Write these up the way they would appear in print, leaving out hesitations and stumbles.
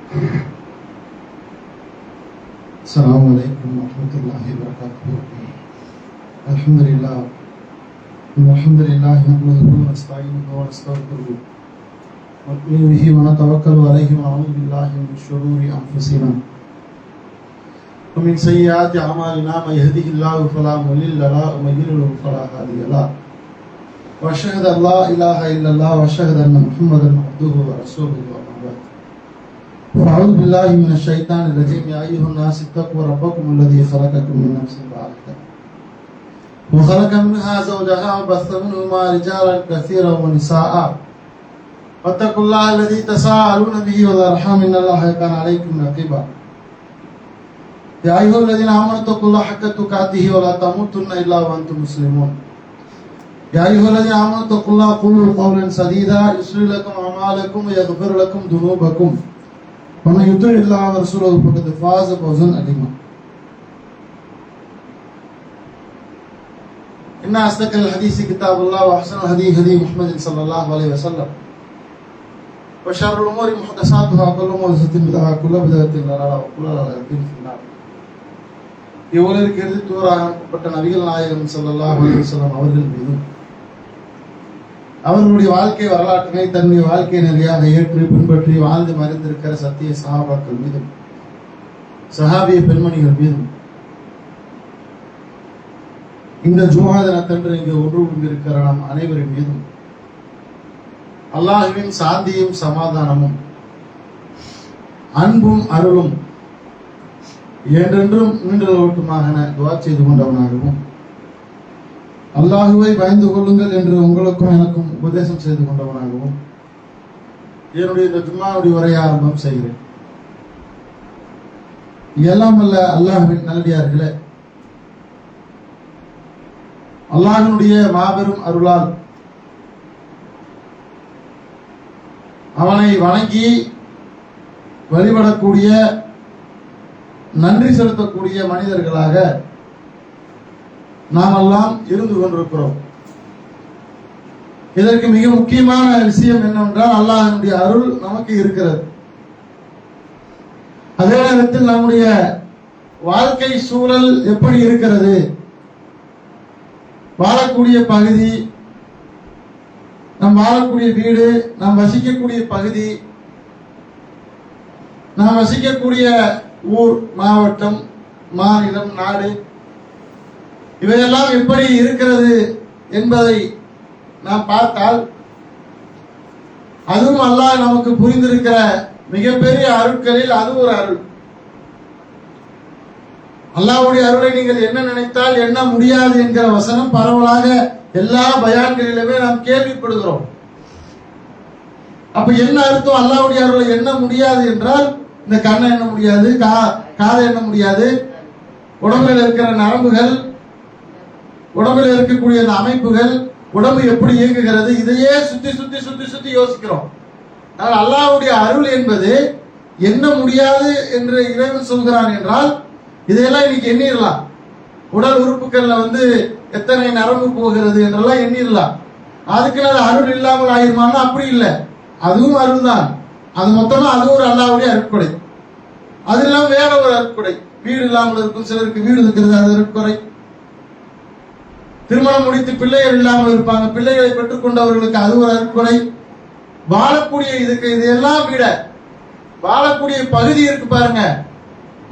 السلام عليكم ورحمة الله وبركاته. الحمد لله نحمده ونستعينه ونستغفره ونؤمن به ونتوكل عليه ونعوذ بالله من شرور أنفسنا ومن سيئات أعمالنا من يهده الله فلا مضل له ومن يضلل فلا هادي له وأشهد أن لا إله إلا الله وأشهد أن محمدا عبده ورسوله أما بعد فأعوذ بالله من الشيطان الرجيم. يا أيها الناس اتقوا ربكم الذي خلقكم من نفس واحدة وخلق منها زوجها وبث منهما رجالا كثيرا ونساء واتقوا الله الذي تساءلون به والأرحام إن الله كان عليكم رقيبا. يا أيها الذين آمنوا اتقوا الله حق تقاته ولا تموتن إلا وأنتم مسلمون. يا أيها الذين آمنوا اتقوا الله قولوا قولا سديدا يصلح لكم أعمالكم ويغفر لكم ذنوبكم ومن يطع الله ورسوله فقد فاز فوزا عظيما. إن أصدق الحديث كتاب الله وأحسن الهدي هدي محمد صلى الله عليه وسلم وشر الأمور محدثاتها وكل محدثة بدعة وكل بدعة ضلالة وكل ضلالة في النار. இவ்வுலகிற்கு தூதராகப்பட்ட நபிகள் நாயகம் ஸல்லல்லாஹு அலைஹி வஸல்லம் அவர்கள் மீதும் அவர்களுடைய வாழ்க்கை வரலாற்றினை தன்னுடைய வாழ்க்கை நெறியாக ஏற்று பின்பற்றி வாழ்ந்து மறைந்திருக்கிற சத்திய சஹாபாக்கள் மீதும் சஹாபிய பெண்மணிகள் மீதும் இந்த ஜும்ஆ தினத்தன்று இங்கு ஒன்று கொண்டிருக்கிற நாம் அனைவரின் மீதும் அல்லாஹ்வின் சாந்தியும் சமாதானமும் அன்பும் அருளும் என்றென்றும் மீண்டலோட்டுமாக துஆ செய்து கொண்டவனாகவும் அல்லாஹுவை பயந்து கொள்ளுங்கள் என்று உங்களுக்கும் எனக்கும் உபதேசம் செய்து கொண்டவனாகவும் என்னுடைய இந்த ஜும்மாவுடைய உரையை ஆரம்பம் செய்கிறேன். எல்லாம் அல்ல அல்லாஹ்வின் நல்லடியார்களே, அல்லாஹ்வினுடைய மாபெரும் அருளால் அவனை வணங்கி வழிபடக்கூடிய நன்றி செலுத்தக்கூடிய மனிதர்களாக நாம் எல்லாம் இருந்து கொண்டிருக்கிறோம். இதற்கு மிக முக்கியமான விஷயம் என்னவென்றால் அல்லாஹ்வினுடைய அருள் நமக்கு இருக்கிறது. அதே நேரத்தில் நம்முடைய வாழ்க்கை சூழல் எப்படி இருக்கிறது, வாழக்கூடிய பகுதி, நாம் வாழக்கூடிய வீடு, நாம் வசிக்கக்கூடிய பகுதி, நாம் வசிக்கக்கூடிய ஊர், மாவட்டம், மாநிலம், நாடு, இவையெல்லாம் எப்படி இருக்கிறது என்பதை நாம் பார்த்தால் அதுவும் அல்லாஹ் நமக்கு புரிந்திருக்கிற மிகப்பெரிய அருட்களில் அது ஒரு அருள். அல்லாஹ்வுடைய அருளை நீங்கள் என்ன நினைத்தால் என்ன முடியாது என்கிற வசனம் பரவலாக எல்லா பயான்களிலுமே நாம் கேள்விப்படுகிறோம். அப்ப என்ன அர்த்தம்? அல்லாஹ்வுடைய அருளை என்ன முடியாது என்றால் இந்த கண்ணை எண்ண முடியாது, காதை எண்ண முடியாது, உடம்பில் இருக்கிற நரம்புகள், உடம்பில் இருக்கக்கூடிய அந்த அமைப்புகள், உடம்பு எப்படி இயங்குகிறது, இதையே சுத்தி சுத்தி சுத்தி சுத்தி யோசிக்கிறோம். ஆனால் அல்லாஹ்வுடைய அருள் என்பது என்ன முடியாது என்று இறைவன் சொல்கிறான் என்றால் இதையெல்லாம் இன்னைக்கு எண்ணிடலாம். உடல் உறுப்புகள்ல எத்தனை நரம்பு போகிறது என்றெல்லாம் எண்ணிடலாம். அதுக்குன்னு அது அருள் இல்லாமல் ஆயிருமான்னா அப்படி இல்லை, அதுவும் அருள் தான். அது மொத்தமா அது ஒரு அல்லாஹ்வுடைய அருட்கொடை. அது இல்லாம வேற ஒரு அருட்கொடை. வீடு இல்லாமல் இருக்கும் சிலருக்கு வீடு இருக்கிறது, அது அருட்கொடை. திருமணம் முடித்து பிள்ளைகள் இல்லாமல் இருப்பாங்க, பிள்ளைகளை பெற்றுக் கொண்டவர்களுக்கு அது ஒரு அருட்கொடை. வாழக்கூடிய இதையெல்லாம் விட வாழக்கூடிய பகுதி இருக்கு பாருங்க,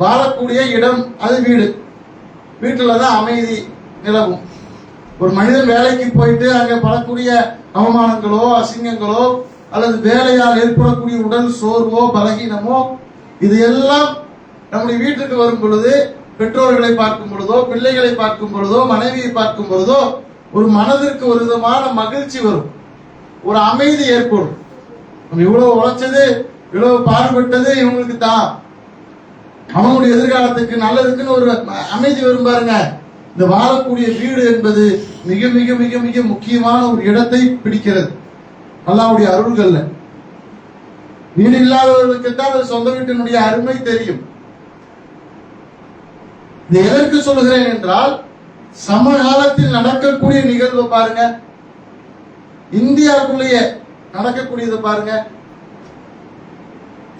வாழக்கூடிய இடம் அது வீடு. வீட்டுலதான் அமைதி நிலவும். ஒரு மனிதன் வேலைக்கு போயிட்டு அங்க படக்கூடிய அவமானங்களோ அசிங்கங்களோ அல்லது வேலையால் ஏற்படக்கூடிய உடல் சோர்வோ பலகீனமோ இதையெல்லாம் நம்முடைய வீட்டுக்கு வரும் பொழுது, பெற்றோர்களை பார்க்கும் பொழுதோ, பிள்ளைகளை பார்க்கும் பொழுதோ, மனைவியை பார்க்கும் பொழுதோ ஒரு மனதிற்கு ஒரு விதமான மகிழ்ச்சி வரும், ஒரு அமைதி ஏற்படும். நம்ம இவ்வளவு உழைச்சது, இவ்வளவு பாடுபட்டது இவங்களுக்கு தான், அவனுடைய எதிர்காலத்துக்கு நல்லதுக்குன்னு ஒரு அமைதி வரும் பாருங்க. இந்த வாழக்கூடிய வீடு என்பது மிக மிக மிக மிக முக்கியமான ஒரு இடத்தை பிடிக்கிறது அல்லாஹ்வுடைய அருள்கள்ல. வீடு இல்லாதவர்களுக்கு தான் சொந்த வீட்டினுடைய அருமை தெரியும். இது எதற்கு சொல்கிறேன் என்றால் சமகாலத்தில் நடக்கக்கூடிய நிகழ்வு பாருங்க, இந்தியாவுக்குள்ளேயே நடக்கக்கூடியது பாருங்க.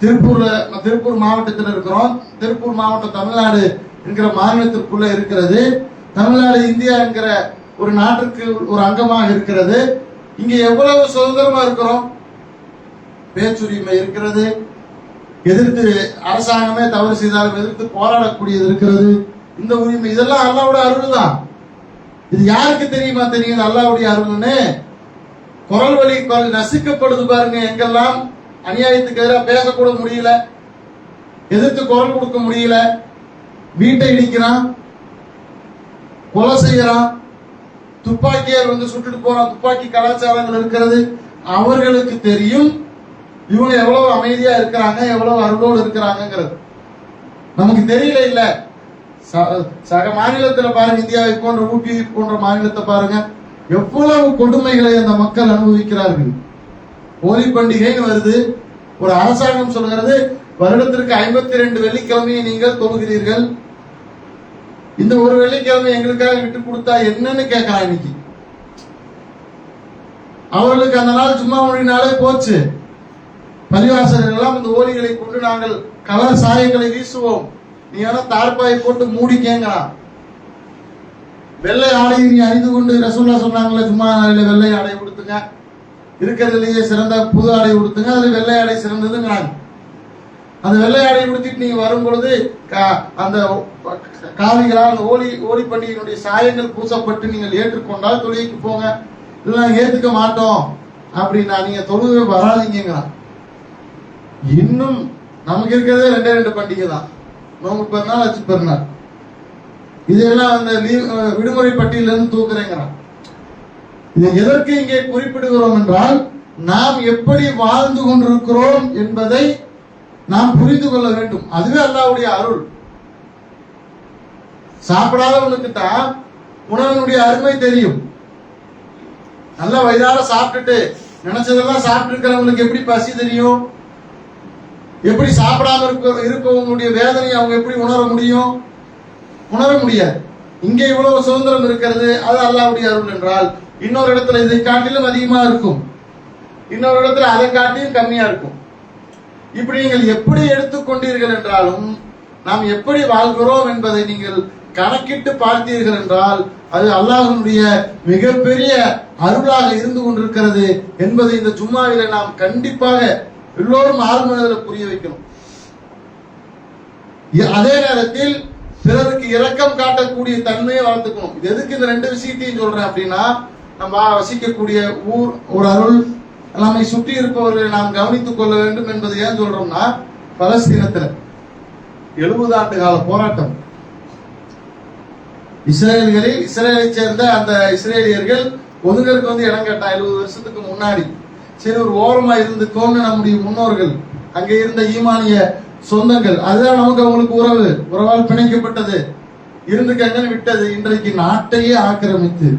திருப்பூர் மாவட்டத்தில் இருக்கிறோம். திருப்பூர் மாவட்டம் தமிழ்நாடு என்கிற மாநிலத்திற்குள்ள இருக்கிறது. தமிழ்நாடு இந்தியா என்கிற ஒரு நாட்டிற்கு ஒரு அங்கமாக இருக்கிறது. இங்க எவ்வளவு சுதந்திரமா இருக்கிறோம். பேச்சுரிமை இருக்கிறது. எதிர்த்து அரசாங்கமே தவறு செய்தாலும் எதிர்த்து போராடக்கூடியது இருக்கிறது. இந்த உரிமை இதெல்லாம் அல்லாஹ்வுடைய அருள் தான். இது யாருக்கு தெரியுமா? தெரியும் அல்லாஹ்வுடைய அருள்னு. குரல் வழி நசுக்கப்படுது பாருங்க. எங்கெல்லாம் அநியாயத்துக்கு எதிராக பேசக்கூட முடியல, எதிர்த்து குரல் கொடுக்க முடியல, வீட்டை இடிக்கிறான், கொலை செய்யறான், துப்பாக்கியார் வந்து சுட்டுட்டு போறான். துப்பாக்கி கலாச்சாரங்கள் இருக்கிறது. அவர்களுக்கு தெரியும் இவங்க எவ்வளவு அமைதியா இருக்கிறாங்க, எவ்வளவு அருளோடு இருக்கிறாங்கிறது. நமக்கு தெரியல. இல்ல சக மாநிலத்தில் பாருங்க, இந்தியாவை போன்ற ஊபி போன்ற மாநிலத்தை பாருங்க, எவ்வளவு கொடுமைகளை அந்த மக்கள் அனுபவிக்கிறார்கள். ஹோலி பண்டிகை வருது. ஒரு அரசாங்கம் சொல்கிறது வருடத்திற்கு 52 வெள்ளிக்கிழமையை நீங்கள் தொழுகிறீர்கள். இந்த ஒரு வெள்ளிக்கிழமை எங்களுக்காக விட்டு கொடுத்தா என்னன்னு கேட்கலாம். இன்னைக்கு அவர்களுக்கு அந்த நாள் சும்மா மொழினாலே போச்சு. பள்ளிவாசல்கள் எல்லாம் இந்த ஓலிகளை கொண்டு நாங்கள் கலர் சாயங்களை வீசுவோம், நீ வேணா தார்பாயை போட்டு மூடி கேங்கிறான். வெள்ளை ஆடையை நீ அணிந்து கொண்டு ரசூலுல்லாஹ் சொன்னாங்களே சும்மா வெள்ளை ஆடை கொடுத்துங்க, இருக்கிறதுலயே சிறந்த புது ஆடை கொடுத்துங்க, அதுல வெள்ளை ஆடை சிறந்ததுங்கிறாங்க. அந்த வெள்ளை ஆடை கொடுத்துட்டு நீங்க வரும் பொழுது அந்த காவிகளால் அந்த ஓலி பண்டிகையினுடைய சாயங்கள் பூசப்பட்டு நீங்கள் ஏற்றுக்கொண்டால் தொழுகைக்கு போங்க, இதெல்லாம் ஏத்துக்க மாட்டோம் அப்படின்னா நீங்க தொழுகை வராதிங்கிறான். இன்னும் நமக்கு இருக்கிறதே 2 பண்டிகை தான், நோம்பு பெருநாள், அச்சு பெருநாள். இதெல்லாம் அந்த விடுமுறை பட்டியலிருந்து தூக்குறேங்கிறான். இதை எதற்கு இங்கே குறிப்பிடுகிறோம் என்றால், நாம் எப்படி வாழ்ந்து கொண்டிருக்கிறோம் என்பதை நாம் புரிந்து கொள்ள வேண்டும். அதுவே அல்லாஹ்வுடைய அருள். சாப்பிடாதவனுக்கு தான் உணவினுடைய அருமை தெரியும். நல்லா வயிறார சாப்பிட்டுட்டு நினைச்சதெல்லாம் சாப்பிட்டு இருக்கிறவங்களுக்கு எப்படி பசி தெரியும்? எப்படி சாப்பிடாம இருப்பவங்களுடைய வேதனை அவங்க எப்படி உணர முடியும்? உணர முடியாது. இங்கே இவ்வளவு சுதந்திரம் இருக்கிறது, அது அல்லாஹ்வுடைய அருள் என்றால், இன்னொரு இடத்துல இதை காட்டிலும் அதிகமா இருக்கும், இன்னொரு இடத்துல அதை காட்டிலும் கம்மியா இருக்கும். இப்படி நீங்கள் எப்படி எடுத்துக்கொண்டீர்கள் என்றாலும், நாம் எப்படி வாழ்கிறோம் என்பதை நீங்கள் கணக்கிட்டு பார்த்தீர்கள் என்றால், அது அல்லாஹ்வுடைய மிகப்பெரிய அருளாக இருந்து கொண்டிருக்கிறது என்பதை இந்த ஜும்மாவில நாம் கண்டிப்பாக எல்லோரும் ஆழ்மனதில் புரிய வைக்கணும். அதே நேரத்தில் பிறருக்கு இரக்கம் காட்டக்கூடிய தன்மையை வளர்த்துக்கணும். இது எதுக்கு இந்த 2 விஷயத்தையும் சொல்றேன் அப்படின்னா, நம்ம வசிக்கக்கூடிய ஊர் ஒரு அருள், நம்மை சுற்றி இருப்பவர்களை நாம் கவனித்துக் கொள்ள வேண்டும் என்பதை ஏன் சொல்றோம்னா, பலஸ்தீனத்தில் 70 ஆண்டு கால போராட்டம். இஸ்ரேலை சேர்ந்த அந்த இஸ்ரேலியர்கள் ஒதுங்கருக்கு வந்து இடம் கேட்டான் 70 வருஷத்துக்கு முன்னாடி. சரி, ஒரு ஓரமா இருந்துக்கோன்னு நம்முடைய முன்னோர்கள், அங்கே இருந்த ஈமானிய சொந்தங்கள், அதுதான் நமக்கு அவங்களுக்கு உறவால் பிணைக்கப்பட்டது, இருந்துக்கங்கன்னு விட்டது. இன்றைக்கு நாட்டையே ஆக்கிரமித்து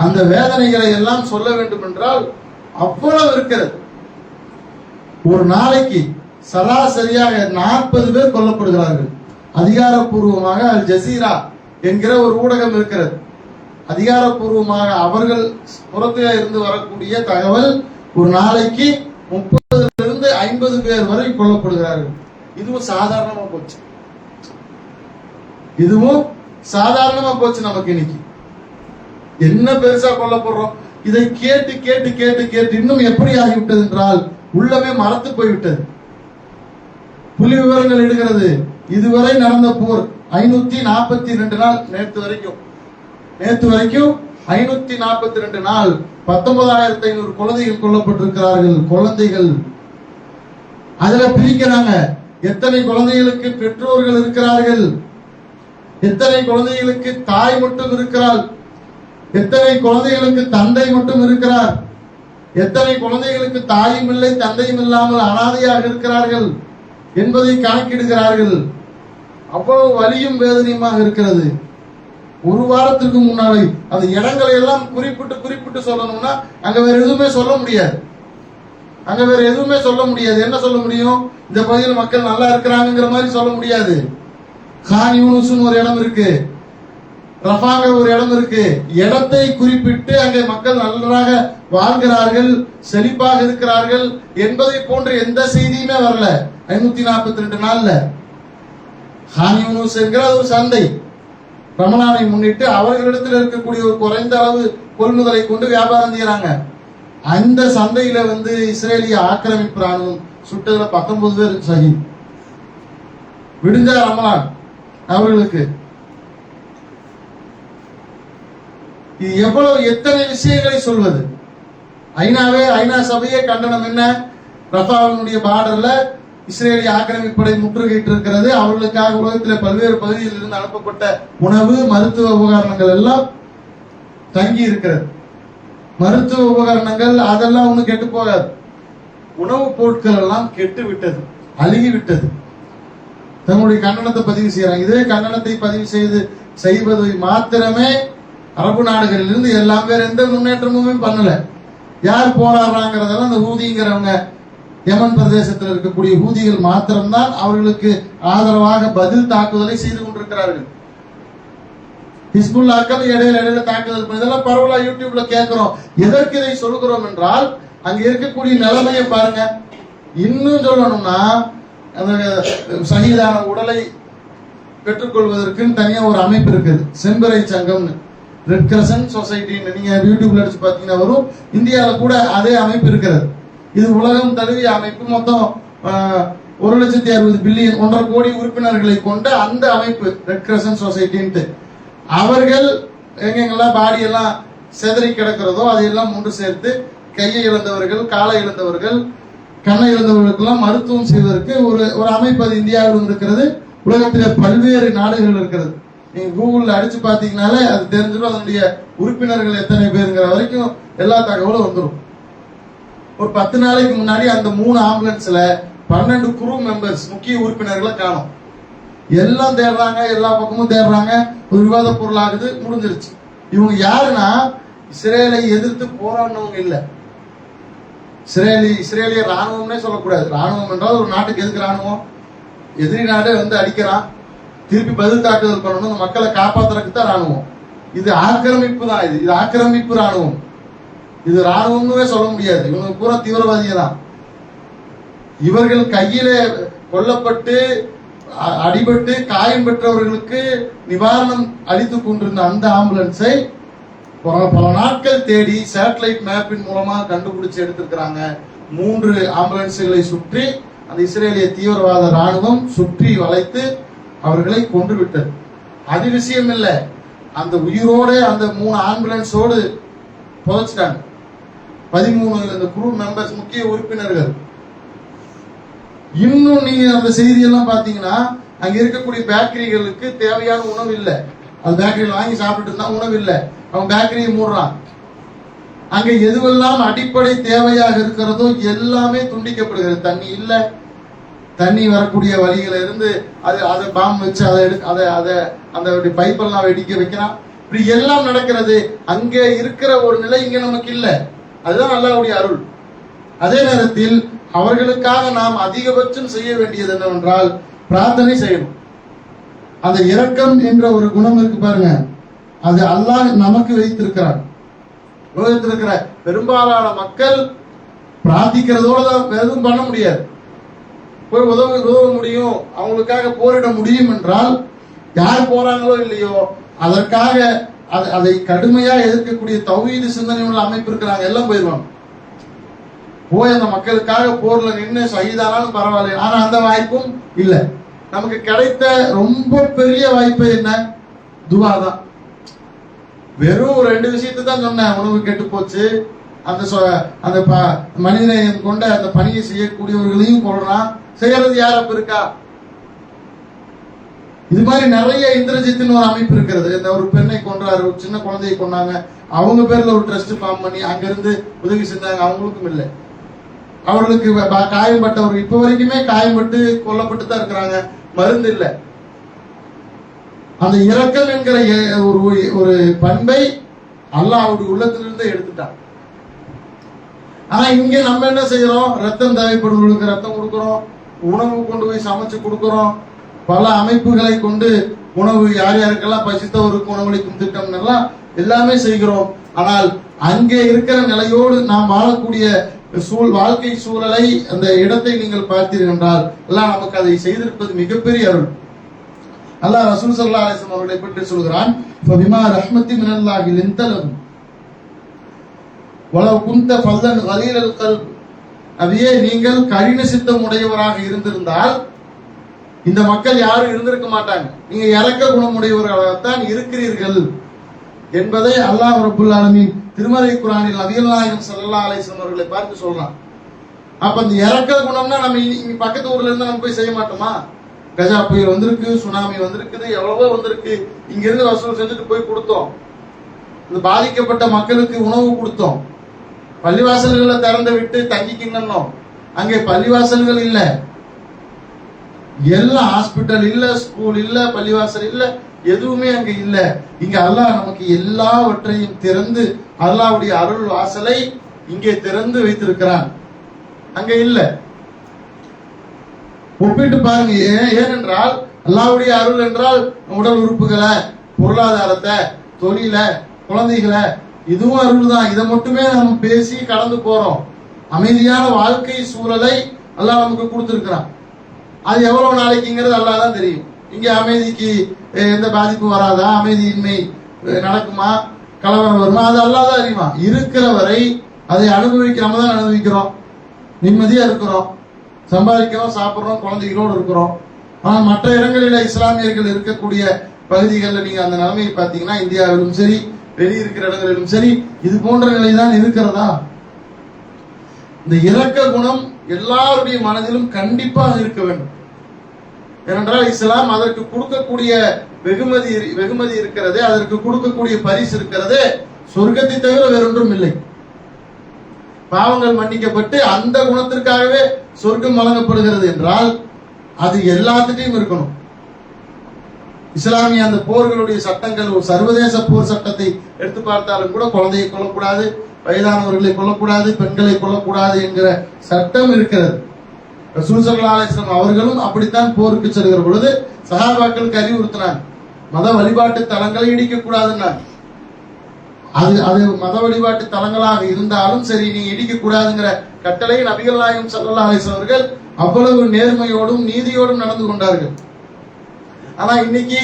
அந்த வேதனைகளை எல்லாம் சொல்ல வேண்டும் என்றால் அவ்வளவு இருக்கிறது. ஒரு நாளைக்கு சராசரியாக 40 பேர் கொல்லப்படுகிறார்கள். அதிகாரப்பூர்வமாக அல் ஜசீரா என்கிற ஒரு ஊடகம் இருக்கிறது. அதிகாரப்பூர்வமாக அவர்கள் புறத்தில் இருந்து வரக்கூடிய தகவல், ஒரு நாளைக்கு 30 to 50 பேர் வரை கொல்லப்படுகிறார்கள். இதுவும் சாதாரணமா போச்சு. நமக்கு இன்னைக்கு என்ன பெருசா கொல்லப்படுறோம். இதை கேட்டு கேட்டு கேட்டு கேட்டு இன்னும் எப்படி ஆகிவிட்டது என்றால், உள்ளமே மறத்து போய்விட்டது. புள்ளி விவரங்கள் எடுக்கிறது. இதுவரை நடந்த போர் 542 நாள். நேற்று வரைக்கும் 542 நாள் 19,500 குழந்தைகள் கொல்லப்பட்டிருக்கிறார்கள். குழந்தைகள் அதுல பிரிக்கிறாங்க. எத்தனை குழந்தைகளுக்கு பெற்றோர்கள் இருக்கிறார்கள், எத்தனை குழந்தைகளுக்கு தாய் மட்டும் இருக்கிறாள், எத்தனை குழந்தைகளுக்கு தந்தை மட்டும் இருக்கிறார், எத்தனை குழந்தைகளுக்கு தாயும் இல்லை தந்தையும் இல்லாமல் அனாதையாக இருக்கிறார்கள் என்பதை கணக்கிடுகிறார்கள். அவ்வளவு வலியும் வேதனையுமாக இருக்கிறது. ஒரு வாரத்திற்கு முன்னாடி அந்த இடங்களை எல்லாம் குறிப்பிட்டு சொல்லணும்னா அங்க வேற எதுவுமே சொல்ல முடியாது. என்ன சொல்ல முடியும்? இந்த பகுதியில் மக்கள் நல்லா இருக்கிறாங்கிற மாதிரி சொல்ல முடியாது. கான் யூனுஸ்னு ஒரு இடம் இருக்கு. ரஃபாங்க ஒரு இடம் இருக்கு, இடத்தை குறிப்பிட்டு அங்கே மக்கள் நன்றாக வாழ்கிறார்கள், செழிப்பாக இருக்கிறார்கள் என்பதை போன்ற எந்த செய்தியுமே வரல. 542 நாள்ல ஹான் யூனுஸ் என்கிற ஒரு சந்தை ரமலானை முன்னிட்டு அவர்களிடத்தில் இருக்கக்கூடிய ஒரு குறைந்த அளவு கொள்முதலை கொண்டு வியாபாரம் செய்யறாங்க. அந்த சந்தையில இஸ்ரேலிய ஆக்கிரமிப்பு ராணுவம் சுட்டதுல 19 பேர் ஷஹீத். விடுஞ்சா ரமலான் அவர்களுக்கு. இது எவ்வளவு எத்தனை விஷயங்களை சொல்வது. ஐநா சபையே கண்டனம் என்ன, ரஃபாவினுடைய பார்டர்ல இஸ்ரேலிய ஆக்கிரமிப்படை முற்றுகையிட்டு இருக்கிறது, அவர்களுக்காக உலகத்தில் பல்வேறு பகுதிகளில் இருந்து அனுப்பப்பட்ட உணவு மருத்துவ உபகரணங்கள் எல்லாம் தங்கி இருக்கிறது. மருத்துவ உபகரணங்கள் அதெல்லாம் ஒண்ணு கெட்டு போகாது, உணவுப் பொருட்கள் எல்லாம் கெட்டு விட்டது, அழுகி விட்டது. தங்களுடைய கண்டனத்தை பதிவு செய்யறாங்க. இதே கண்டனத்தை பதிவு செய்வது மாத்திரமே அரபு நாடுகளில் இருந்து எல்லாம் பேர் எந்த முன்னேற்றமுமே பண்ணல. யார் போராடுறாங்கிறதெல்லாம் அந்த ஹூதிங்கிறவங்க, யமன் பிரதேசத்தில் இருக்கக்கூடிய ஹூதிகள் மாத்திரம்தான் அவர்களுக்கு ஆதரவாக பதில் தாக்குதலை செய்து கொண்டிருக்கிறார்கள். ஹிஸ்புல்லாக்கள் இடையில தாக்குதல் பண்ணி இதெல்லாம் பரவலா யூடியூப்ல கேட்கிறோம். எதற்கு இதை சொல்கிறோம் என்றால், அங்க இருக்கக்கூடிய நிலைமையை பாருங்க. இன்னும் சொல்லணும்னா, அந்த ஷஹீதான உடலை பெற்றுக்கொள்வதற்கு தனியா ஒரு அமைப்பு இருக்குது, செம்பிறை சங்கம்னு, ரெட் கிரசன்ட் சொசைட்டின்னு. நீங்க யூடியூப்ல அடிச்சு பாத்தீங்கன்னா வரும். இந்தியாவில கூட அதே அமைப்பு இருக்கிறது. இது உலகம் தழுவிய அமைப்பு. மொத்தம் 1,60 பில்லியன் 1.5 கோடி உறுப்பினர்களை கொண்ட அந்த அமைப்பு ரெட் கிரசன்ட் சொசைட்டின்ட்டு. அவர்கள் எங்கெங்கெல்லாம் பாடியெல்லாம் செதறி கிடக்கிறதோ அதையெல்லாம் ஒன்று சேர்த்து கையை இழந்தவர்கள், காலை இழந்தவர்கள், கண்ணை இழந்தவர்களுக்கெல்லாம் மருத்துவம் செய்வதற்கு ஒரு அமைப்பு அது இந்தியாவில் இருக்கிறது. உலகத்தில் பல்வேறு நாடுகள் இருக்கிறது. நீங்க கூகுள்ல அடிச்சு பாத்தீங்கன்னாலே அது தெரிஞ்சிடும். அதனுடைய உறுப்பினர்கள் எத்தனை பேருங்கிற வரைக்கும் எல்லா தகவலும் வந்துடும். ஒரு 10 நாளைக்கு முன்னாடி அந்த 3 ஆம்புலன்ஸ்ல 12 குரூ மெம்பர்ஸ், முக்கிய உறுப்பினர்களை காணும். எல்லாம் தேடுறாங்க, எல்லா பக்கமும் தேடுறாங்க. ஒரு விவாத பொருளாகுது, முடிஞ்சிருச்சு. இவங்க யாருன்னா இஸ்ரேலை எதிர்த்து போராடினவங்க இல்ல. இஸ்ரேலிய ராணுவம்னே சொல்லக்கூடாது. ராணுவம் என்றால் ஒரு நாட்டுக்கு எதுக்கு ராணுவம்? எதிரி நாடு அடிக்கிறான், திருப்பி பதில் தாக்குதல் பண்ணணும், மக்களை காப்பாத்துறதுக்கு தான் ராணுவம். இது ஆக்கிரமிப்பு தான். இது ஆக்கிரமிப்பு ராணுவம். இது ராணுவம்னு சொல்ல முடியாது. இவங்க பூரா தீவிரவாதிகள் தான். இவர்கள் கையிலே கொல்லப்பட்டு அடிபட்டு காயம் பெற்றவர்களுக்கு நிவாரணம் அளித்து கொண்டிருந்த அந்த ஆம்புலன்ஸை பல நாட்கள் தேடி சேட்டலைட் மேப்பின் மூலமா கண்டுபிடிச்சு எடுத்திருக்கிறாங்க. 3 ஆம்புலன்ஸ்களை சுற்றி அந்த இஸ்ரேலிய தீவிரவாத ராணுவம் சுற்றி வளைத்து அவர்களை கொன்று விட்டது. அது விஷயம் இல்லை, அந்த உயிரோட அந்த 3 ஆம்புலன்ஸோடு புதைச்சிட்டாங்க. 13 அந்த குரூ மெம்பர்ஸ், முக்கிய உறுப்பினர்கள். இன்னும் நீங்க அந்த செய்தியெல்லாம் பாத்தீங்கன்னா, அங்க இருக்கக்கூடிய பேக்கரிகளுக்கு தேவையான உணவு இல்லை. அது பேக்கரியில் வாங்கி சாப்பிட்டு இருந்தா உணவு இல்லை, அவன் பேக்கரியை மூடுறான். அங்க எதுவெல்லாம் அடிப்படை தேவையாக இருக்கிறதோ எல்லாமே துண்டிக்கப்படுகிறது. தண்ணி இல்லை, தண்ணி வரக்கூடிய வழிகளை இருந்து அதை பாம்பு வச்சு அதை அந்த பைப்பெல்லாம் வெடிக்க வைக்கிறான். இப்படி எல்லாம் நடக்கிறது. அங்கே இருக்கிற ஒரு நிலை இங்க நமக்கு இல்லை. அதுதான் அல்லாஹ்வுடைய அருள். அதே நேரத்தில் அவர்களுக்காக நாம் அதிகபட்சம் செய்ய வேண்டியது என்னவென்றால் பிரார்த்தனை செய்யணும். அந்த இரக்கம் என்ற ஒரு குணம் இருக்கு பாருங்க, அது அல்லாஹ் நமக்கு வைத்திருக்கிறார். உலகத்தில் இருக்கிற பெரும்பாலான மக்கள் பிரார்த்திக்கிறதோட தான் எதுவும் பண்ண முடியாது. போய் உதவ முடியும், அவங்களுக்காக போரிட முடியும் என்றால் யார் போறாங்களோ இல்லையோ அதற்காக அதை கடுமையா எதிர்க்கக்கூடிய தௌஹீது சிந்தனை உள்ள அமைப்பு இருக்கிறாங்க, எல்லாம் போயிடுவாங்க. போய் அந்த மக்களுக்காக போர்ல நின்று ஷஹீதானாலும் பரவாயில்ல. ஆனா அந்த வாய்ப்பும் இல்லை. நமக்கு கிடைத்த ரொம்ப பெரிய வாய்ப்பு என்ன? துவா தான். வெறும் 2 விஷயத்தை தான் சொன்னேன். உணவு கெட்டு போச்சு, அந்த மனிதநேயம் கொண்ட அந்த பணியை செய்யக்கூடியவர்களையும் கொள்றான். செய்யறது யார் அப்ப இருக்கா? இது மாதிரி நிறைய இந்திரஜித்னு ஒரு அமைப்பு இருக்கிறது. இந்த ஒரு பெண்ணை கொன்றாரு, ஒரு சின்ன குழந்தையை கொண்டாங்க, அவங்க பேர்ல ஒரு ட்ரஸ்ட் ஃபார்ம் பண்ணி அங்கிருந்து உதவி செஞ்சாங்க. அவங்களுக்கும் இல்லை. அவர்களுக்கு காயம்பட்டவர் இப்ப வரைக்குமே காயம்பட்டு கொல்லப்பட்டு தான் இருக்கிறாங்க, மருந்து இல்லை. அந்த இரக்கம் என்கிற ஒரு பண்பை அல்லாஹ் அவருடைய உள்ளத்திலிருந்து எடுத்துட்டான். ஆனா இங்க நம்ம என்ன செய்யறோம்? ரத்தம் தேவைப்படுவர்களுக்கு ரத்தம் கொடுக்கிறோம், உணவு கொண்டு போய் சமைச்சு கொடுக்கிறோம், பல அமைப்புகளை கொண்டு உணவு யார் யாருக்கெல்லாம் பசித்தவருக்கு உணவளிக்கும் திட்டம் எல்லாம் எல்லாமே செய்கிறோம். ஆனால் அங்கே இருக்கிற நிலையோடு நாம் வாழக்கூடிய வாழ்க்கை சூழலை, அந்த இடத்தை நீங்கள் பார்த்தீர்கள் என்றால் எல்லாம் நமக்கு அதை செய்திருப்பது மிகப்பெரிய அருள். அல்லாஹ் ரசூல் ஸல்லல்லாஹு அலைஹி வஸல்லம் அவர்களை பற்றி சொல்கிறான், ஃபபிமா ரஹ்மத்தி மினல்லாஹி லின்தலஹு வலவ் குன்த ஃபல்லன் கலீலல் கல்ப். அதையே நீங்கள் கடின சித்தம் உடையவராக இருந்திருந்தால் இந்த மக்கள் யாரும் இருந்திருக்க மாட்டாங்க. நீங்க இரக்க குணமுடையவர்களாகத்தான் இருக்கிறீர்கள் என்பதை அல்லாஹ் ரப்புல் ஆலமீன் திருமறை குர்ஆனில் நபிகள் நாயகம் ஸல்லல்லாஹு அலைஹி வஸல்லம் அவர்களை பார்த்து சொல்றான். அப்ப இந்த இரக்க குணம்னா நம்ம இங்க பக்கத்து ஊர்ல இருந்து நம்ம போய் செய்ய மாட்டோமா? கஜா புயல் வந்திருக்கு, சுனாமி வந்திருக்குது, எவ்வளவோ வந்திருக்கு. இங்க இருந்து வசூல் செஞ்சுட்டு போய் கொடுத்தோம். இந்த பாதிக்கப்பட்ட மக்களுக்கு உணவு கொடுத்தோம். பள்ளிவாசல்களை திறந்து விட்டு தங்கிக்கிங்கன்னோம். அங்கே பள்ளிவாசல்கள் இல்ல, எல்லாம் ஹாஸ்பிட்டல் இல்ல, ஸ்கூல் இல்ல, பள்ளிவாசல் இல்ல, எதுவுமே அங்க இல்ல. இங்க அல்லாஹ் நமக்கு எல்லாவற்றையும் திறந்து அல்லாஹ்வுடைய அருள் வாசலை இங்கே திறந்து வைத்திருக்கிறான். அங்க இல்ல. ஒப்பிட்டு பாருங்க. ஏனென்றால் அல்லாஹ்வுடைய அருள் என்றால் உடல் உறுப்புகளை, பொருளாதாரத்தை, தொழில, குழந்தைகளை, இதுவும் அருள் தான். இதை மட்டுமே நம்ம பேசி கடந்து போறோம். அமைதியான வாழ்க்கை சூழலை அல்லாஹ் நமக்கு கொடுத்திருக்கிறான். அது எவ்வளவு நாளைக்குங்கிறது அல்லாஹ் தான் தெரியும். இங்க அமைதிக்கு எந்த பாதிப்பு வராதா, அமைதியின்மை நடக்குமா, கலவரம் வருமா, அது அல்லாஹ் தான் அறியுமா. இருக்கிற வரை அதை நம்ம தான் அனுபவிக்கிறோம். நிம்மதியா இருக்கிறோம், சம்பாதிக்கிறோம், சாப்பிடுறோம், குழந்தைகளோடு இருக்கிறோம். ஆனால் மற்ற இடங்களில் இஸ்லாமியர்கள் இருக்கக்கூடிய பகுதிகளில் நீங்க அந்த நிலைமையை பார்த்தீங்கன்னா, இந்தியாவிலும் சரி, வெளியிருக்கிற இடங்களிலும் சரி, இது போன்ற நிலைதான் இருக்கிறதா? இந்த இரக்க குணம் எல்லாருடைய மனதிலும் கண்டிப்பாக இருக்க வேண்டும். ஏனென்றால் இஸ்லாம் அதற்கு கொடுக்கக்கூடிய வெகுமதி இருக்கிறது, அதற்கு கொடுக்கக்கூடிய பரிசு இருக்கிறது சொர்க்கத்தை தவிர வேறொன்றும் இல்லை. பாவங்கள் மன்னிக்கப்பட்டு அந்த குணத்திற்காகவே சொர்க்கம் வழங்கப்படுகிறது என்றால் அது எல்லாத்துட்டையும் இருக்கணும். இஸ்லாமிய அந்த போர்களுடைய சட்டங்கள், ஒரு சர்வதேச போர் சட்டத்தை எடுத்து பார்த்தாலும் கூட குழந்தையை கொல்லக்கூடாது, வயதானவர்களை கொல்லக்கூடாது, பெண்களை கொல்லக்கூடாது என்கிற சட்டம் இருக்கிறது. ரசூல் ஸல்லல்லாஹு அலைஹி வஸல்லம் அவர்களும் அப்படித்தான் போருக்கு செல்கிற பொழுது சஹாபாக்களுக்கு அறிவுறுத்தினார், மத வழிபாட்டு தலங்களை இடிக்க கூடாதுன்னார். அது மத வழிபாட்டு தலங்களாக இருந்தாலும் சரி, நீ இடிக்க கூடாதுங்கிற கட்டளை நபிகள் நாயகம் ஸல்லல்லாஹு அலைஹி வஸல்லம் அவர்கள் அவ்வளவு நேர்மையோடும் நீதியோடும் நடந்து கொண்டார்கள். ஆனா இன்னைக்கு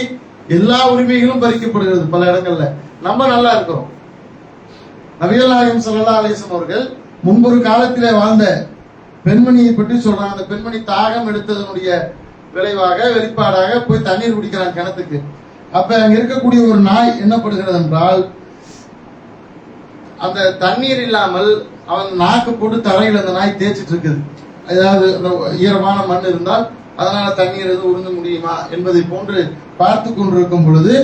எல்லா உரிமைகளும் பறிக்கப்படுகிறது பல இடங்கள்ல. நம்ம நல்லா இருக்கிறோம். நபிகள் நாயகம் ஸல்லல்லாஹு அலைஹி வஸல்லம் அவர்கள் முன்பொரு காலத்திலே வாழ்ந்த பெண்மணியை பற்றி சொல்றாங்க. அந்த பெண்மணி தாகம் எடுத்ததனுடைய விளைவாக, வெளிப்பாடாக போய் தண்ணீர் குடிக்கிறான் கிணத்துக்கு. அப்ப அங்க இருக்கக்கூடிய ஒரு நாய் என்ன படுகிறது என்றால், அந்த தண்ணீர் இல்லாமல் அவன் நாக்கு போட்டு தரையில் அந்த நாய் தேய்ச்சிட்டு இருக்குது. ஏதாவது ஈரமான மண் இருந்தால் அதனால தண்ணீர் எதுவும் உறிஞ்ச முடியுமா என்பதை போன்று பார்த்து கொண்டிருக்கும் பொழுது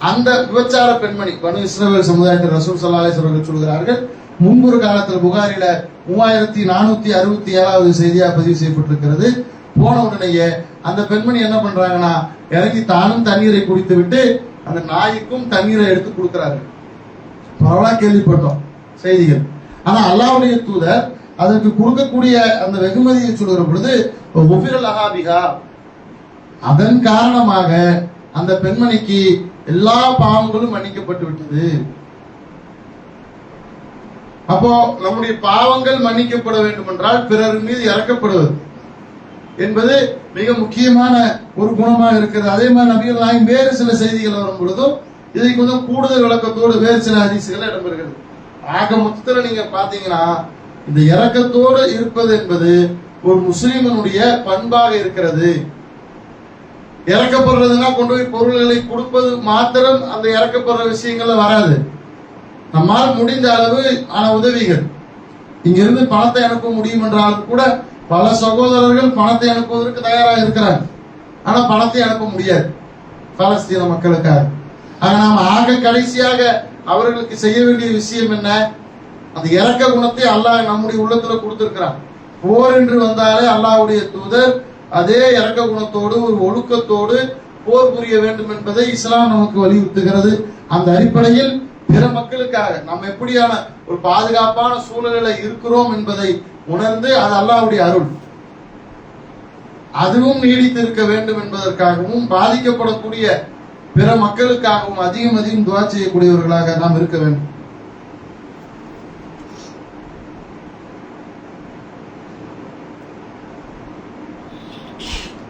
அந்த விபச்சார பெண்மணி, பனு இஸ்ரவேல் சமுதாயத்தில் ரசூல் ஸல்லல்லாஹு அலைஹி வஸல்லம் சொல்கிறார்கள், முன்பொரு காலத்தில் புகாரில 3467வது செய்தியா பதிவு செய்யப்பட்டிருக்கிறது. போன உடனேயே அந்த பெண்மணி என்ன பண்றாங்கன்னா, இறங்கி தானும் தண்ணீரை குடித்து விட்டு அந்த நாய்க்கும் தண்ணீரை எடுத்து கொடுக்கிறார்கள். பரவலா கேள்விப்பட்டோம் செய்திகள். ஆனா அல்லாஹ்வுடைய தூதர் அதற்கு கொடுக்கக்கூடிய அந்த வெகுமதியை சொல்கிற பொழுது அதன் காரணமாக அந்த பெண்மணிக்கு எல்லா பாவங்களும் மன்னிக்கப்பட்டு விட்டது. அப்போ நம்முடைய பாவங்கள் மன்னிக்கப்பட வேண்டும் என்றால் பிறர் மீது இறக்கப்படுவது என்பது மிக முக்கியமான ஒரு குணமாக இருக்கிறது. அதே மாதிரி நபிகள் நாயகம் வேறு சில செய்திகள் வரும் பொழுதும் இதை கொஞ்சம் கூடுதல் விளக்கத்தோடு வேறு சில ஹதீஸ்கள் இடம்பெறுகிறது. ஆக மொத்தத்தில் நீங்க பாத்தீங்கன்னா, இந்த இரக்கத்தோடு இருப்பது என்பது ஒரு முஸ்லிமனுடைய பண்பாக இருக்கிறது. இறக்கப்படுறதுன்னா கொண்டு போய் பொருள்களை கொடுப்பது மாத்திரம் அந்த இறக்கப்படுற விஷயங்கள்ல வராது. நம்மால் முடிந்த அளவு ஆன உதவிகள், இங்கிருந்து பணத்தை அனுப்ப முடியும் என்றாலும் கூட பல சகோதரர்கள் பணத்தை அனுப்புவதற்கு தயாராக இருக்கிறாங்க. ஆனா பணத்தை அனுப்ப முடியாது பாலஸ்தீன மக்களுக்காக. ஆக நாம் ஆக கடைசியாக அவர்களுக்கு செய்ய வேண்டிய விஷயம் என்ன? அந்த இரக்க குணத்தை அல்லாஹ் நம்முடைய உள்ளத்துல கொடுத்திருக்கிறான். போர் என்று வந்தாலே அல்லாஹ்வுடைய தூதர் அதே இரக்க குணத்தோடு ஒரு ஒழுக்கத்தோடு போர் புரிய வேண்டும் என்பதை இஸ்லாம் நமக்கு வலியுறுத்துகிறது. அந்த அடிப்படையில் பிற மக்களுக்காக நம்ம எப்படியான ஒரு பாதுகாப்பான சூழலில் இருக்கிறோம் என்பதை உணர்ந்து, அது அல்லாஹ்வுடைய அருள், அதுவும் நீடித்து இருக்க வேண்டும் என்பதற்காகவும், பாதிக்கப்படக்கூடிய பிற மக்களுக்காகவும் அதிகம் அதிகம் துவா செய்யக்கூடியவர்களாக நாம் இருக்க வேண்டும்.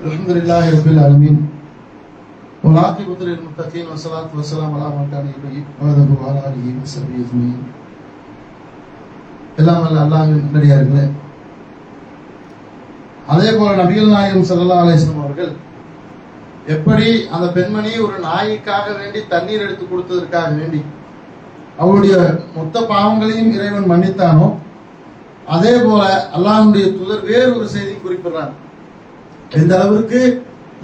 அல்ஹம்துலில்லாஹி ரப்பில் ஆலமீன் والعاقبة للمتقين والصلاة والسلام على من كان يحيي ويذهب على آله وصحبه أجمعين. எல்லாம் வல்ல அல்லாஹ்வின் நல்லடியார்களே, அதே போல நபிகள் நாயகம் ஸல்லல்லாஹு அலைஹி வஸல்லம் அவர்கள் எப்படி அந்த பெண்மணி ஒரு நாய்க்காக வேண்டி தண்ணீர் எடுத்து கொடுத்ததற்காக வேண்டி அவருடைய மொத்த பாவங்களையும் இறைவன் மன்னித்தானோ, அதே போல அல்லாஹ்வுடைய தூதர் வேறு ஒரு செய்தி குறிப்பிடுறாங்க. எந்த அளவிற்கு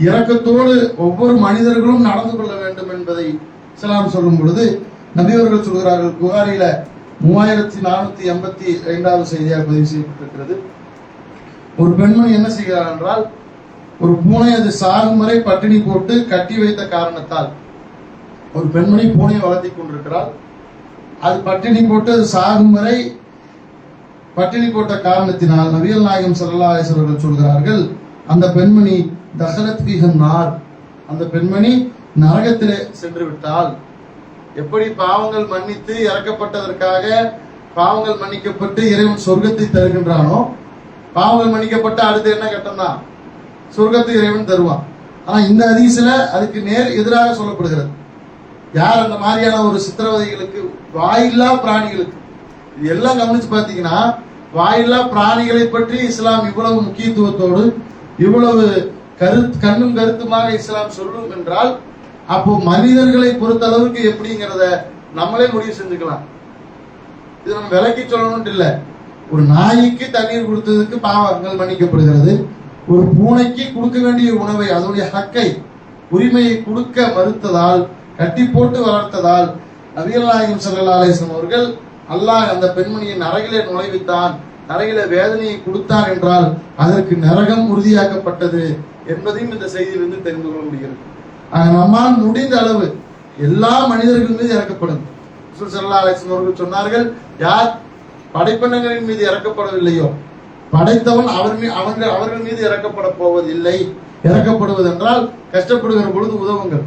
இரக்கத்தோடு ஒவ்வொரு மனிதர்களும் நடந்து கொள்ள வேண்டும் என்பதை இஸ்லாம் சொல்லும் பொழுது நபி அவர்கள் சொல்கிறார்கள். புகாரில 3485 செய்தியாக பதிவு செய்யப்பட்டிருக்கிறது. ஒரு பெண்மணி என்ன செய்கிறார் என்றால், ஒரு பூனை அது சாகும் வரை பட்டினி போட்டு கட்டி வைத்த காரணத்தால், ஒரு பெண்மணி பூனையை வளர்த்தி கொண்டிருக்கிறாள். அது பட்டினி போட்டு அது சாகும் வரை பட்டினி போட்ட காரணத்தினால் நபிகள் நாயகம் ஸல்லல்லாஹு அலைஹி வஸல்லம் சொல்கிறார்கள், அந்த பெண்மணி தஹலத் ஃபீஹன் நார், அந்த பெண்மணி நரகத்திலே சென்று விட்டால். எப்படி பாவங்கள் மன்னித்து இறக்கப்பட்டதற்காக பாவங்கள் மன்னிக்கப்பட்டு இறைவன் சொர்க்கத்தை தருகின்றானோ, பாவங்கள் மன்னிக்கப்பட்ட அடுத்து என்ன கட்டம் தான் சொர்க்கத்தை இறைவன் தருவான். ஆனா இந்த ஹதீஸ்ல அதுக்கு நேர் எதிராக சொல்லப்படுகிறது. யார் அந்த மாதிரியான ஒரு சித்திரவதைகளுக்கு, வாயில்லா பிராணிகளுக்கு, இது எல்லாம் கவனிச்சு பார்த்தீங்கன்னா வாயில்லா பிராணிகளை பற்றி இஸ்லாம் இவ்வளவு முக்கியத்துவத்தோடு இவ்வளவு கண்ணும் கருத்துமாக இஸ்லாம் சொல்லும் என்றால், அப்போ மனிதர்களை பொறுத்த அளவுக்கு எப்படிங்கிறத நம்மளே முடிவு செஞ்சுக்கலாம். இது நம்ம விலக்கி சொல்லணும் இல்ல. ஒரு நாய்க்கு தண்ணீர் கொடுத்ததுக்கு பாவங்கள் மன்னிக்கப்படுகிறது. ஒரு பூனைக்கு கொடுக்க வேண்டிய உணவை, அதனுடைய ஹக்கை, உரிமையை கொடுக்க மறுத்ததால், கட்டி போட்டு வளர்த்ததால் நபிகள் நாயகம் ஸல்லல்லாஹு அலைஹி வஸல்லம் அவர்கள் அல்லாஹ் அந்த பெண்மணியை நரகிலே நுழைவித்தான், நரகில வேதனையை கொடுத்தான் என்றால் அதற்கு நரகம் உறுதியாக்கப்பட்டது என்பதையும் இந்த செய்தியிலிருந்து தெரிந்து கொள்ள முடிகிறது. நம்மால் முடிந்த அளவு எல்லா மனிதர்கள் மீது இறக்கப்படும். ரசூல் ஸல்லல்லாஹு அலைஹி வஸல்லம் அவர்கள் சொன்னார்கள், யார் படைப்பினங்களின் மீது இறக்கப்படவில்லையோ, படைத்தவன் அவர்கள் மீது இறக்கப்பட போவதில்லை. இறக்கப்படுவது என்றால் கஷ்டப்படுகிற பொழுது உதவுங்கள்,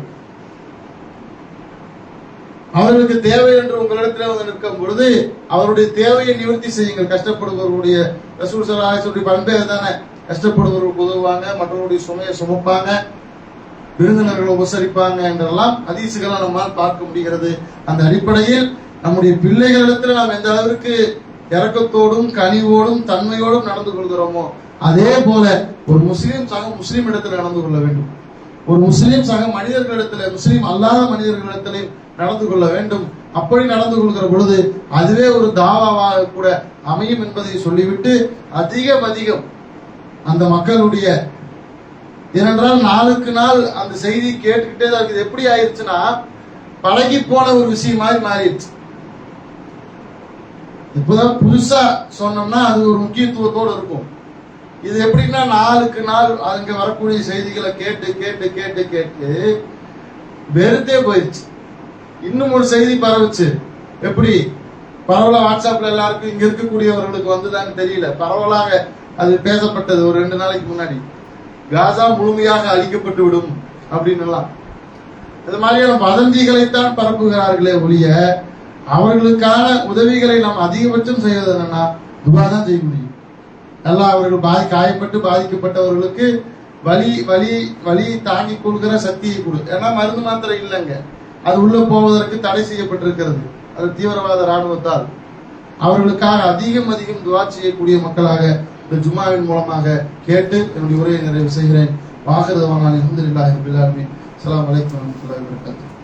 அவர்களுக்கு தேவை என்று உங்களிடத்தில் வந்து நிற்கும் பொழுது அவருடைய தேவையை நிவர்த்தி செய்யுங்கள். கஷ்டப்படுபவர்களுடைய ரசூல் ஸல்லல்லாஹு அலைஹி வஸல்லம் பண்பே தானே, கஷ்டப்படுபவர்களுக்கு உதவுவாங்க, மற்றவருடைய சுமையை சுமப்பாங்க, விருந்தினர்களை உபசரிப்பாங்க என்றெல்லாம் ஹதீசுகளை நம்மால் பார்க்க முடிகிறது. அந்த அடிப்படையில் நம்முடைய பிள்ளைகளிடத்தில் நாம் எந்த அளவிற்கு இரக்கத்தோடும் கனிவோடும் தன்மையோடும் நடந்து கொள்கிறோமோ, அதே போல ஒரு முஸ்லீம் சக முஸ்லீம் இடத்தில் நடந்து கொள்ள வேண்டும். ஒரு முஸ்லீம் சக மனிதர்களிடத்தில், முஸ்லீம் அல்லாத மனிதர்களிடத்திலே நடந்து கொள்ள வேண்டும். அப்படி நடந்து கொள்கிற பொழுது அதுவே ஒரு தாவாவாக கூட அமையும் என்பதை சொல்லிவிட்டு, அதிகம் அந்த மக்களுடைய, ஏனென்றால் நாளுக்கு நாள் அந்த செய்தி கேட்டுக்கிட்டே தான் இருக்குது. எப்படி ஆயிடுச்சுன்னா பழகி போன ஒரு விஷயம் மாதிரி மாறிடுச்சு. இப்பதான் புதுசா சொன்னோம்னா அது ஒரு முக்கியத்துவத்தோடு இருக்கும். இது எப்படின்னா நாளுக்கு நாள் அங்க வரக்கூடிய செய்திகளை கேட்டு கேட்டு கேட்டு கேட்டு வெறுத்தே போயிடுச்சு. இன்னும் ஒரு செய்தி பரவுச்சு. எப்படி பரவலா வாட்ஸ்அப்ல எல்லாருக்கும் இங்க இருக்கக்கூடியவர்களுக்கு வந்துதான்னு தெரியல, பரவலாக அது பேசப்பட்டது ஒரு 2 நாளைக்கு முன்னாடி. காசா முழுமையாக அழிக்கப்பட்டு விடும் அப்படின்னு எல்லாம் இது மாதிரியான வதந்திகளைத்தான் பரப்புகிறார்களே ஒழிய, அவர்களுக்கான உதவிகளை நாம் அதிகபட்சம் செய்வது என்னன்னா துவா தான் செய்ய முடியும். எல்லாம் அவர்கள் காயப்பட்டு பாதிக்கப்பட்டவர்களுக்கு வலி தாங்கிக் கொள்கிற சக்தியை கொடு. ஏன்னா மருந்து மாத்திரை இல்லைங்க, அது உள்ள போவதற்கு தடை செய்யப்பட்டிருக்கிறது, அது தீவிரவாத ராணுவத்தால். அவர்களுக்காக அதிகம் துவா செய்யக்கூடிய மக்களாக இந்த ஜும்மாவின் மூலமாக கேட்டு என்னுடைய உரையை நிறைவு செய்கிறேன். வாஹிரு தஅவானா அல்ஹம்துலில்லாஹி ரப்பில் ஆலமீன். அஸ்ஸலாமு அலைக்கும் வரஹ்மத்துல்லாஹி வபரகாத்துஹு.